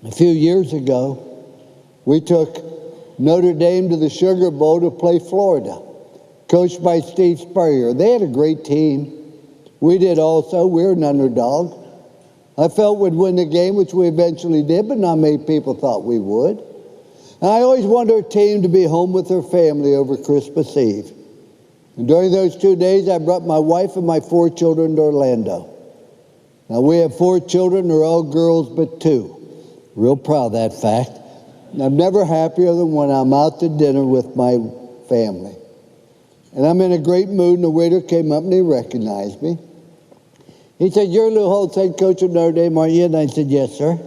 A few years ago, we took Notre Dame to the Sugar Bowl to play Florida, coached by Steve Spurrier. They had a great team. We did also. We were an underdog. I felt we'd win the game, which we eventually did, but not many people thought we would. And I always wanted our team to be home with their family over Christmas Eve. And during those 2 days, I brought my wife and my 4 children to Orlando. Now, we have 4 children. They're all girls but 2. Real proud of that fact. And I'm never happier than when I'm out to dinner with my family. And I'm in a great mood, and the waiter came up and he recognized me. He said, "You're Lou Holtz, head coach of Notre Dame, aren't you?" And I said, "Yes, sir."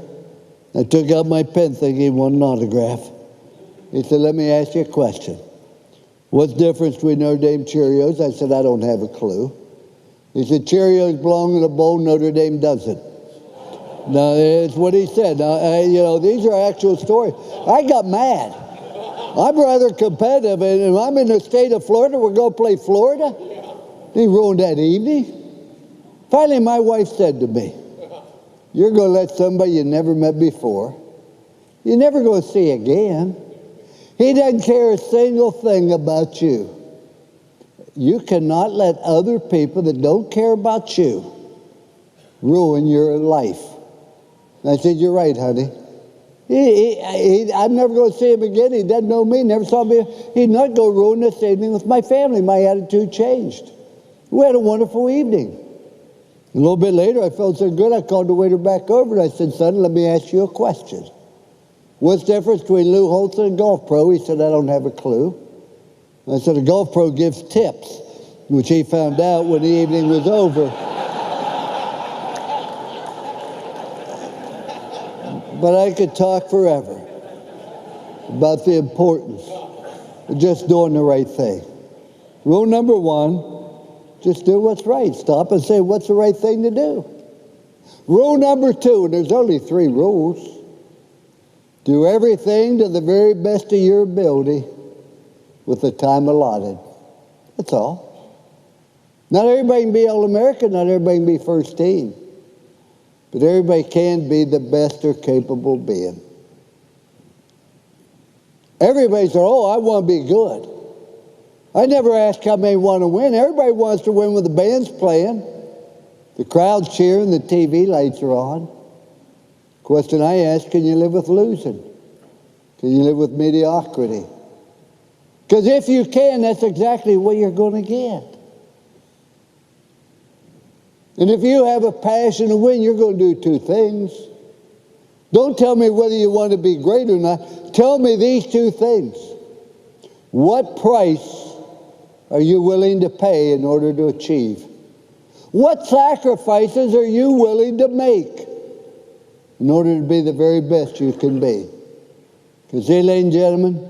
I took out my pen thinking he wanted an autograph. He said, "Let me ask you a question. What's the difference between Notre Dame Cheerios?" I said, "I don't have a clue." He said, "Cheerios belong in a bowl, Notre Dame doesn't." Now, it's what he said. Now, these are actual stories. I got mad. I'm rather competitive, and if I'm in the state of Florida, we're going to play Florida. He ruined that evening. Finally, my wife said to me, "You're going to let somebody you never met before, you're never going to see again. He doesn't care a single thing about you. You cannot let other people that don't care about you ruin your life." And I said, "You're right, honey. I'm never going to see him again. He doesn't know me, never saw me. He's not going to ruin this evening with my family." My attitude changed. We had a wonderful evening. A little bit later, I felt so good, I called the waiter back over and I said, "Son, let me ask you a question. What's the difference between Lou Holtz and a golf pro?" He said, "I don't have a clue." I said, "A golf pro gives tips," which he found out when the evening was over. But I could talk forever about the importance of just doing the right thing. Rule number 1, just do what's right. Stop and say, what's the right thing to do? Rule number 2, and there's only 3 rules. Do everything to the very best of your ability with the time allotted. That's all. Not everybody can be All-American, not everybody can be first team. But everybody can be the best they're capable of being. Everybody says, "Oh, I want to be good." I never ask how many want to win. Everybody wants to win when the band's playing, the crowd's cheering, the TV lights are on. Question I ask, can you live with losing? Can you live with mediocrity? Because if you can, that's exactly what you're going to get. And if you have a passion to win, you're going to do 2 things. Don't tell me whether you want to be great or not. Tell me these 2 things. What price are you willing to pay in order to achieve? What sacrifices are you willing to make in order to be the very best you can be? Because, ladies and gentlemen,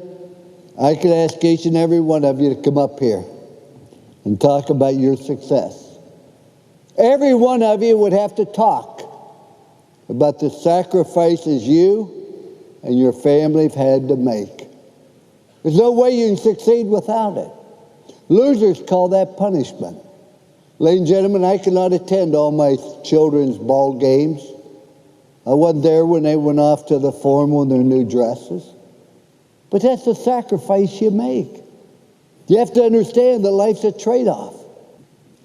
I could ask each and every one of you to come up here and talk about your success. Every one of you would have to talk about the sacrifices you and your family have had to make. There's no way you can succeed without it. Losers call that punishment. Ladies and gentlemen, I cannot attend all my children's ball games. I wasn't there when they went off to the formal in their new dresses. But that's the sacrifice you make. You have to understand that life's a trade-off.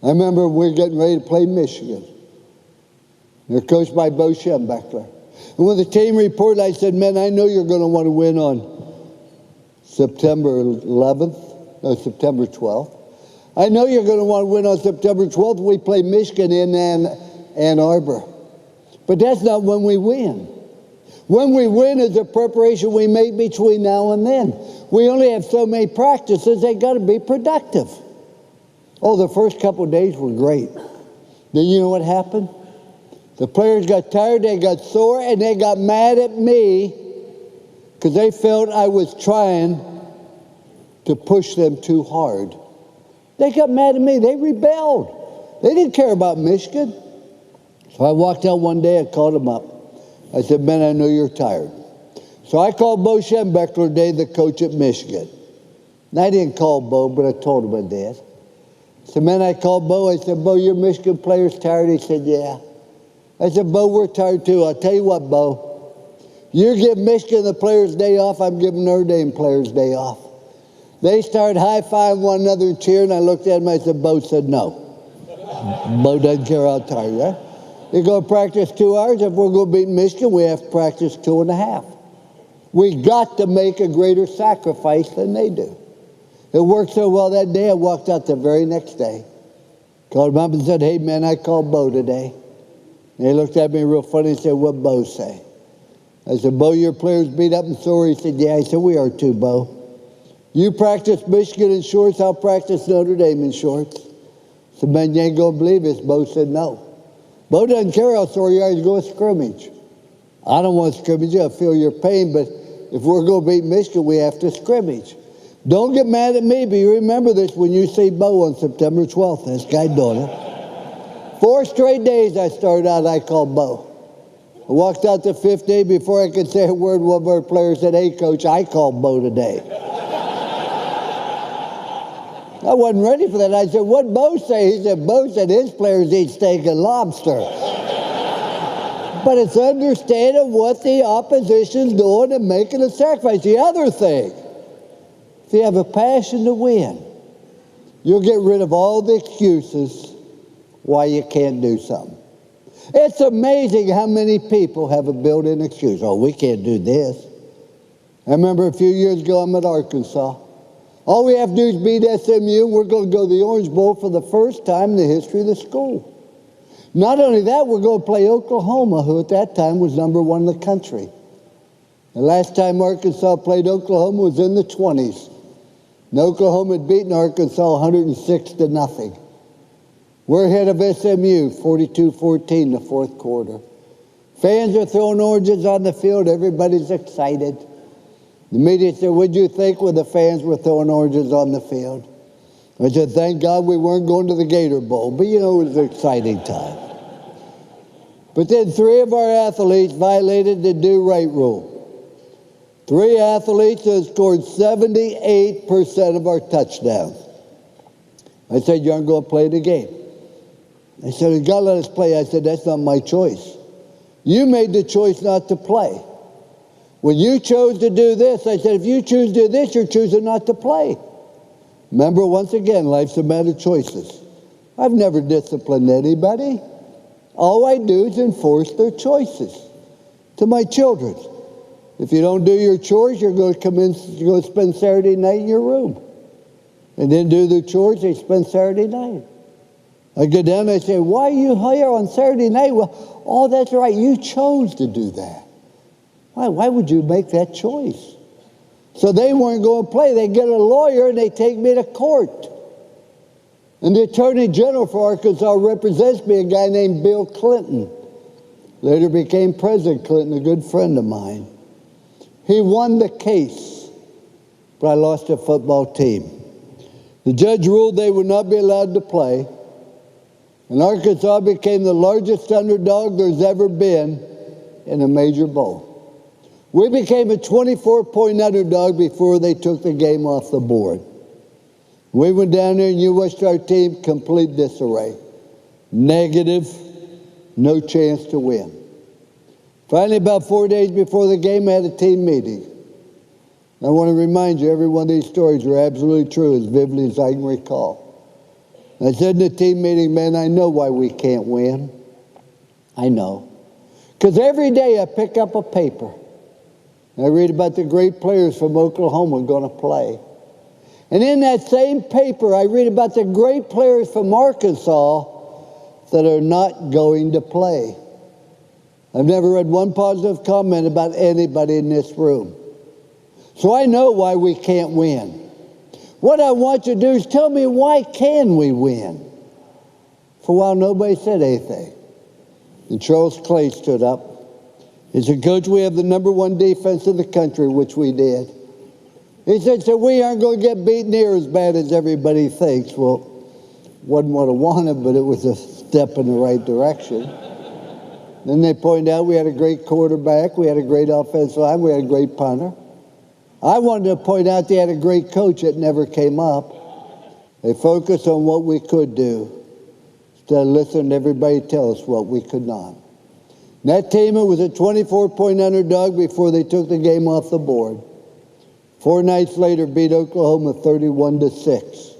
I remember we were getting ready to play Michigan. They're coached by Bo Schembechler. And when the team reported, I said, "Man, I know you're going to want to win on September 12th. I know you're going to want to win on September 12th. We play Michigan in Ann Arbor. But that's not when we win. When we win is the preparation we make between now and then. We only have so many practices, they got to be productive." Oh, the first couple of days were great. Then you know what happened? The players got tired, they got sore, and they got mad at me because they felt I was trying to push them too hard. They got mad at me. They rebelled. They didn't care about Michigan. So I walked out one day, I called them up. I said, "Man, I know you're tired." So I called Bo Schembechler today, the coach at Michigan. And I didn't call Bo, but I told him I did. So, man, I called Bo. I said, "Bo, your Michigan players tired?" He said, "Yeah." I said, "Bo, we're tired too. I'll tell you what, Bo. You give Michigan the players' day off, I'm giving Notre Dame players' day off. They started high-fiving one another and cheering. I looked at him, I said, Bo said no. Bo doesn't care how tired you are. You're going to practice 2 hours. If we're going to beat Michigan, we have to practice 2.5. We got to make a greater sacrifice than they do. It worked so well that day, I walked out the very next day. Called him up and said, hey, man, I called Bo today. And he looked at me real funny and said, what'd Bo say? I said, Bo, your players beat up and sore. He said, yeah. I said, we are too, Bo. You practice Michigan in shorts, I'll practice Notre Dame in shorts. I said, man, you ain't going to believe this. Bo said, no. Bo doesn't care how sore you are, he's going to scrimmage. I don't want to scrimmage, I feel your pain, but if we're going to beat Michigan, we have to scrimmage. Don't get mad at me, but you remember this when you see Bo on September 12th. This guy doing it. 4 straight days I started out, I called Bo. I walked out the 5th day before I could say a word. One of our players said, hey, Coach, I called Bo today. I wasn't ready for that. I said, what'd Bo say? He said, Bo said his players eat steak and lobster. But it's understanding what the opposition's doing and making a sacrifice. The other thing, if you have a passion to win, you'll get rid of all the excuses why you can't do something. It's amazing how many people have a built-in excuse. Oh, we can't do this. I remember a few years ago, I'm at Arkansas. All we have to do is beat SMU. We're going to go to the Orange Bowl for the first time in the history of the school. Not only that, we're going to play Oklahoma, who at that time was #1 in the country. The last time Arkansas played Oklahoma was in the 1920s. And Oklahoma had beaten Arkansas 106-0. We're ahead of SMU, 42-14 in the 4th quarter. Fans are throwing oranges on the field. Everybody's excited. The media said, what'd you think when the fans were throwing oranges on the field? I said, thank God we weren't going to the Gator Bowl. But, you know, it was an exciting time. But then 3 of our athletes violated the do-right rule. 3 athletes that scored 78% of our touchdowns. I said, you aren't going to play the game. They said, you got to let us play. I said, that's not my choice. You made the choice not to play. When you chose to do this, I said, if you choose to do this, you're choosing not to play. Remember, once again, life's a matter of choices. I've never disciplined anybody. All I do is enforce their choices to my children. If you don't do your chores, you're going to spend Saturday night in your room. And then do the chores, they spend Saturday night. I go down and I say, why are you here on Saturday night? Well, oh, that's right, you chose to do that. Why would you make that choice? So they weren't going to play. They get a lawyer and they take me to court. And the Attorney General for Arkansas represents me, a guy named Bill Clinton. Later became President Clinton, a good friend of mine. He won the case, but I lost a football team. The judge ruled they would not be allowed to play, and Arkansas became the largest underdog there's ever been in a major bowl. We became a 24-point underdog before they took the game off the board. We went down there and you watched our team, complete disarray. Negative, no chance to win. Finally, about 4 days before the game, I had a team meeting. I want to remind you, every one of these stories are absolutely true, as vividly as I can recall. I said in the team meeting, man, I know why we can't win. I know. Because every day I pick up a paper and I read about the great players from Oklahoma going to play. And in that same paper, I read about the great players from Arkansas that are not going to play. I've never read one positive comment about anybody in this room. So I know why we can't win. What I want you to do is tell me, why can we win? For a while, nobody said anything. And Charles Clay stood up. He said, Coach, we have the #1 defense in the country, which we did. He said, so we aren't going to get beat near as bad as everybody thinks. Well, wasn't what I wanted, but it was a step in the right direction. Then they pointed out we had a great quarterback, we had a great offensive line, we had a great punter. I wanted to point out they had a great coach that never came up. They focused on what we could do instead of listening to everybody tell us what we could not. And that team, it was a 24-point underdog before they took the game off the board. 4 nights later, beat Oklahoma 31-6.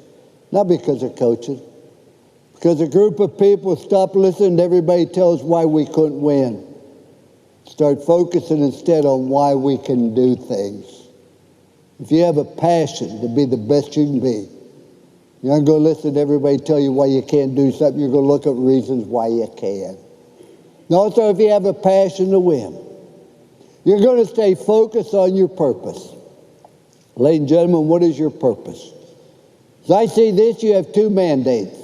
Not because of coaches, because a group of people stopped listening to everybody tell us why we couldn't win. Start focusing instead on why we can do things. If you have a passion to be the best you can be, you're not going to listen to everybody tell you why you can't do something. You're going to look at reasons why you can. And also, if you have a passion to win, you're going to stay focused on your purpose. Ladies and gentlemen, what is your purpose? As I see this, you have 2 mandates.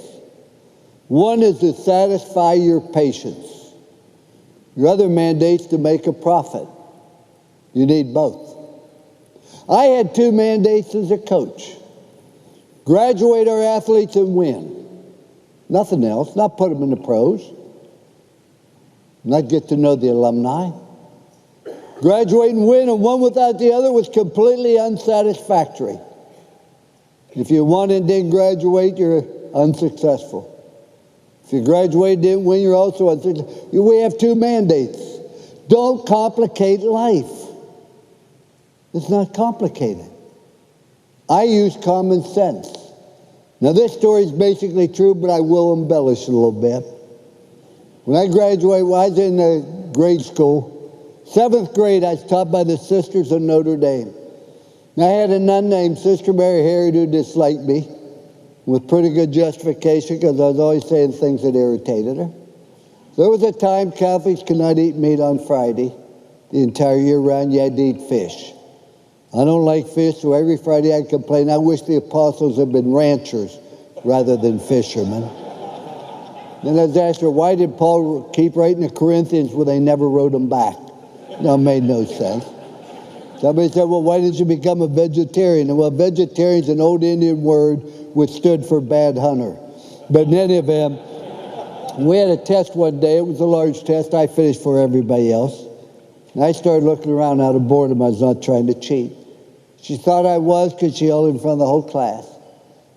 One is to satisfy your patients. Your other mandate's to make a profit. You need both. I had 2 mandates as a coach. Graduate our athletes and win. Nothing else. Not put them in the pros. Not get to know the alumni. Graduate and win, and one without the other was completely unsatisfactory. If you won and didn't graduate, you're unsuccessful. If you graduate and didn't win, you're also unsuccessful. We have 2 mandates. Don't complicate life. It's not complicated. I use common sense. Now, this story is basically true, but I will embellish a little bit. When I graduated, when I was in grade school, 7th grade, I was taught by the Sisters of Notre Dame. And I had a nun named Sister Mary Harriet who disliked me, with pretty good justification, because I was always saying things that irritated her. There was a time Catholics could not eat meat on Friday. The entire year round, you had to eat fish. I don't like fish, so every Friday I'd complain, I wish the apostles had been ranchers rather than fishermen. Then I was asked her, why did Paul keep writing the Corinthians when they never wrote them back? No, it made no sense. Somebody said, well, why didn't you become a vegetarian? And well, vegetarian's an old Indian word which stood for bad hunter. But in any event, we had a test one day. It was a large test. I finished for everybody else. And I started looking around out of boredom. I was not trying to cheat. She thought I was because she held in front of the whole class.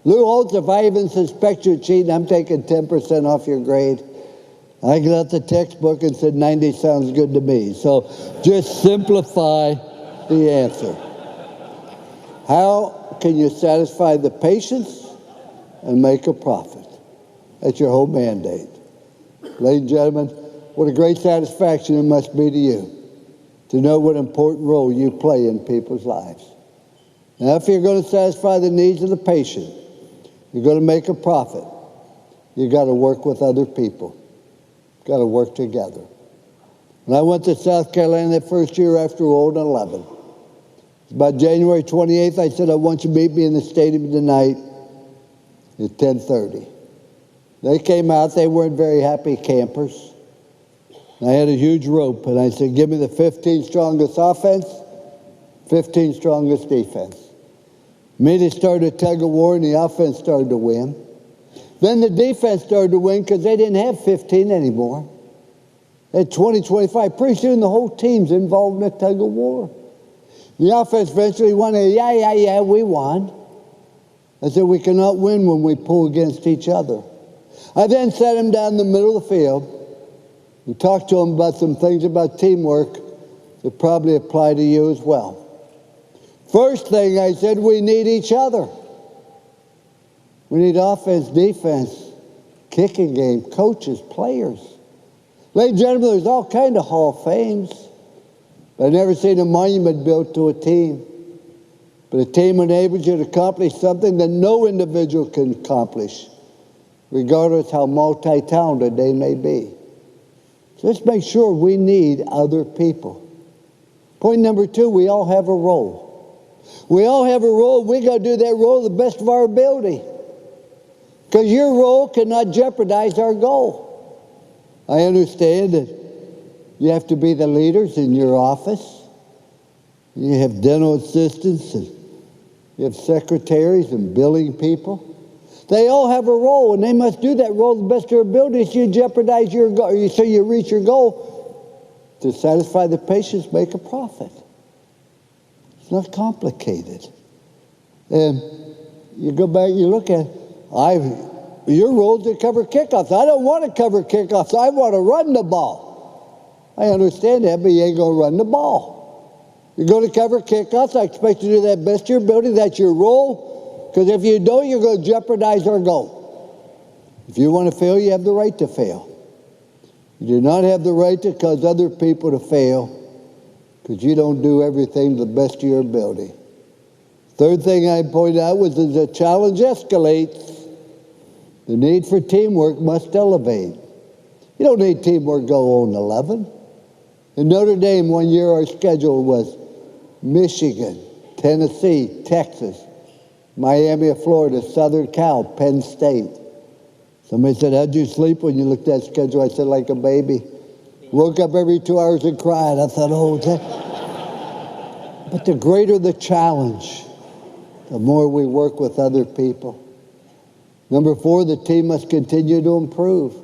Lou Holtz, if I even suspect you're cheating, I'm taking 10% off your grade. I got out the textbook and said 90 sounds good to me. So just simplify the answer. How can you satisfy the patients and make a profit? That's your whole mandate. Ladies and gentlemen, what a great satisfaction it must be to you to know what important role you play in people's lives. Now, if you're going to satisfy the needs of the patient, you're going to make a profit, you've got to work with other people. You've got to work together. When I went to South Carolina that first year after 2011, about January 28th, I said, I want you to meet me in the stadium tonight at 10:30. They came out. They weren't very happy campers. I had a huge rope, and I said, give me the 15 strongest offense, 15 strongest defense. Immediately started a tug of war, and the offense started to win. Then the defense started to win because they didn't have 15 anymore. They had 20, 25. Pretty soon the whole team's involved in a tug of war. The offense eventually won. Yeah, we won. I said, we cannot win when we pull against each other. I then sat him down in the middle of the field and talked to him about some things about teamwork that probably apply to you as well. First thing I said, we need each other. We need offense, defense, kicking game, coaches, players. Ladies and gentlemen, there's all kinds of Hall of Fames. But I've never seen a monument built to a team. But a team enables you to accomplish something that no individual can accomplish, regardless how multi-talented they may be. So let's make sure we need other people. Point number 2, we all have a role. We all have a role. We got to do that role to the best of our ability. Because your role cannot jeopardize our goal. I understand that you have to be the leaders in your office. You have dental assistants, and you have secretaries and billing people. They all have a role, and they must do that role to the best of their ability so you jeopardize your goal, so you reach your goal to satisfy the patients, make a profit. It's not complicated. And you go back, you look at your role is to cover kickoffs. I don't want to cover kickoffs. I want to run the ball. I understand that, but you ain't going to run the ball. You're going to cover kickoffs. I expect you to do that best of your ability. That's your role. Because if you don't, you're going to jeopardize our goal. If you want to fail, you have the right to fail. You do not have the right to cause other people to fail because you don't do everything to the best of your ability. Third thing I pointed out was as the challenge escalates, the need for teamwork must elevate. You don't need teamwork go on 11. In Notre Dame, one year our schedule was Michigan, Tennessee, Texas, Miami of Florida, Southern Cal, Penn State. Somebody said, how'd you sleep when you looked at that schedule? I said, like a baby. Woke up every 2 hours and cried. I thought, oh, that. But the greater the challenge, the more we work with other people. Number 4, the team must continue to improve.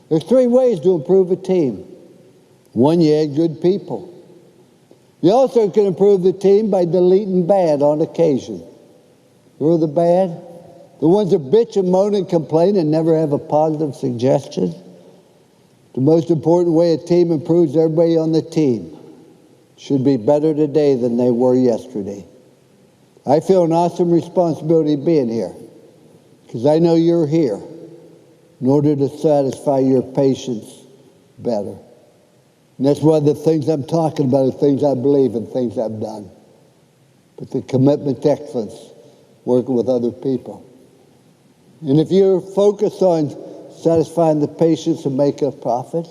There's 3 ways to improve a team. 1, you add good people. You also can improve the team by deleting bad on occasion. Who are the bad? The ones that bitch and moan and complain and never have a positive suggestion. The most important way a team improves, everybody on the team should be better today than they were yesterday. I feel an awesome responsibility being here because I know you're here in order to satisfy your patients better. And that's why the things I'm talking about are things I believe and things I've done. But the commitment to excellence, working with other people. And if you're focused on satisfying the patients and making a profit,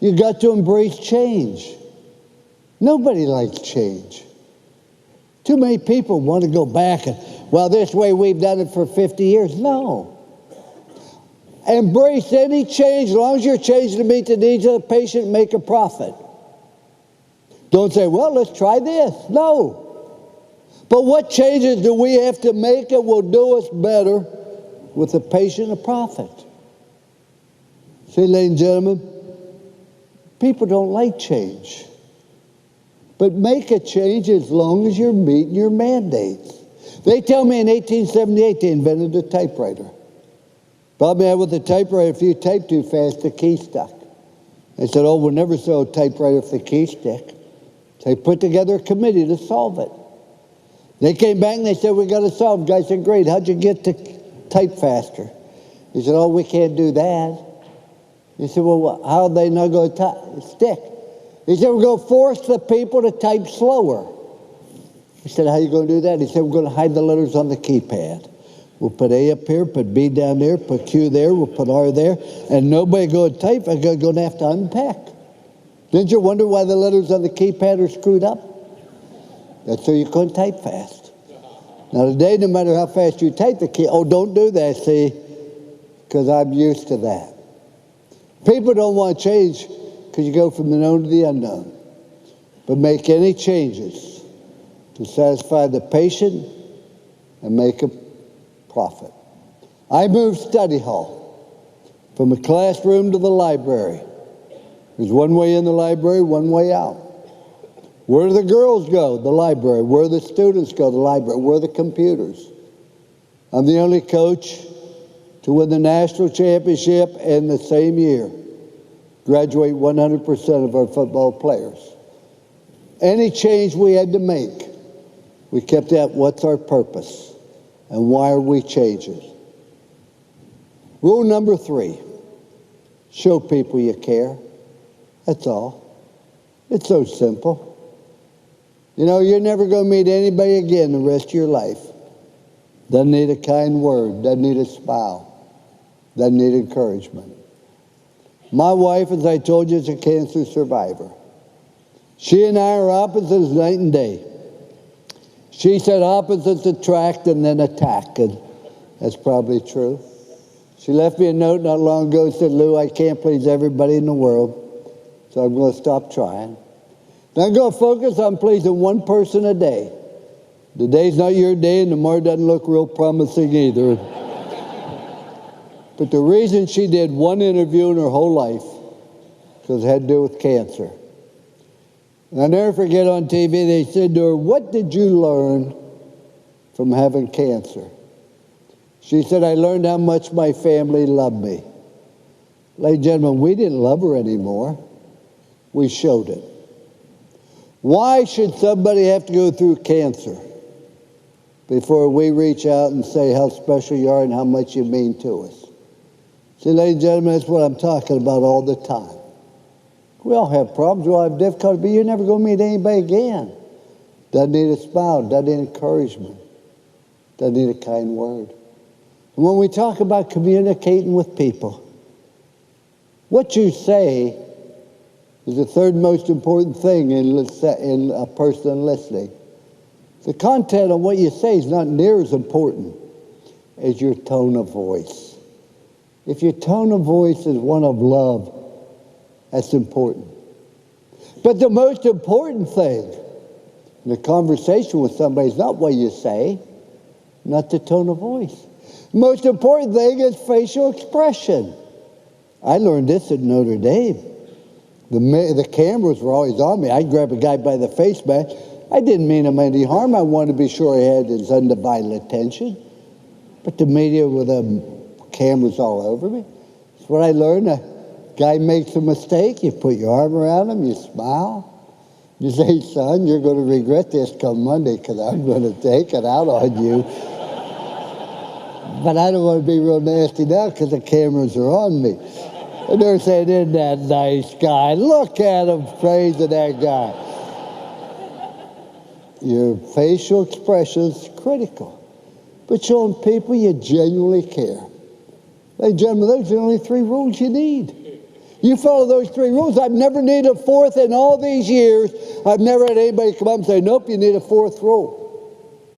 you've got to embrace change. Nobody likes change. Too many people want to go back and, well, this way we've done it for 50 years. No. Embrace any change as long as you're changing to meet the needs of the patient and make a profit. Don't say, well, let's try this. No. But what changes do we have to make that will do us better with the patient a profit? See, ladies and gentlemen, people don't like change. But make a change as long as you're meeting your mandates. They tell me in 1878 they invented a typewriter. Problem I had with the typewriter, if you type too fast, the key stuck. They said, oh, we'll never sell a typewriter if the key stick. So they put together a committee to solve it. They came back and they said, we got to solve it. The guy said, great, how'd you get to type faster? He said, oh, we can't do that. He said, well, how are they not going to stick? He said, we're going to force the people to type slower. He said, how are you going to do that? He said, we're going to hide the letters on the keypad. We'll put A up here, put B down there, put Q there, we'll put R there, and nobody going to type. I'm going to have to unpack. Didn't you wonder why the letters on the keypad are screwed up? That's so you couldn't type fast. Now today, no matter how fast you type the key, oh, don't do that, see, because I'm used to that. People don't want to change because you go from the known to the unknown. But make any changes to satisfy the patient and make a profit. I moved study hall from the classroom to the library. There's one way in the library, one way out. Where do the girls go? The library. Where do the students go? The library. Where are the computers? I'm the only coach to win the national championship in the same year. Graduate 100% of our football players. Any change we had to make, we kept at what's our purpose and why are we changing. Rule number 3, show people you care. That's all. It's so simple. You know, you're never going to meet anybody again the rest of your life. Doesn't need a kind word, doesn't need a smile, doesn't need encouragement. My wife, as I told you, is a cancer survivor. She and I are opposites night and day. She said opposites attract and then attack, and that's probably true. She left me a note not long ago and said, Lou, I can't please everybody in the world, so I'm going to stop trying. Now I'm going to focus on pleasing one person a day. The day's not your day, and tomorrow doesn't look real promising either. But the reason she did one interview in her whole life because it had to do with cancer. And I'll never forget on TV, they said to her, what did you learn from having cancer? She said, I learned how much my family loved me. Ladies and gentlemen, we didn't love her anymore. we showed it. Why should somebody have to go through cancer before we reach out and say how special you are and how much you mean to us? See, ladies and gentlemen, that's what I'm talking about all the time. We all have problems, we all have difficulties, but you're never going to meet anybody again. Doesn't need a smile, doesn't need encouragement, doesn't need a kind word. And when we talk about communicating with people, what you say is the third most important thing in a person listening. The content of what you say is not near as important as your tone of voice. If your tone of voice is one of love, that's important. But the most important thing in a conversation with somebody is not what you say, not the tone of voice. The most important thing is facial expression. I learned this at Notre Dame. The cameras were always on me. I'd grab a guy by the face mask. I didn't mean him any harm. I wanted to be sure he had his undivided attention. But the media with the cameras all over me. That's what I learned. A guy makes a mistake, you put your arm around him, you smile. You say, son, you're going to regret this come Monday because I'm going to take it out on you. But I don't want to be real nasty now because the cameras are on me. And they're saying, isn't that nice guy? Look at him praising that guy. Your facial expression is critical. But showing people you genuinely care. Ladies and gentlemen, those are the only 3 rules you need. You follow those 3 rules. I've never needed a 4th in all these years. I've never had anybody come up and say, nope, you need a 4th rule.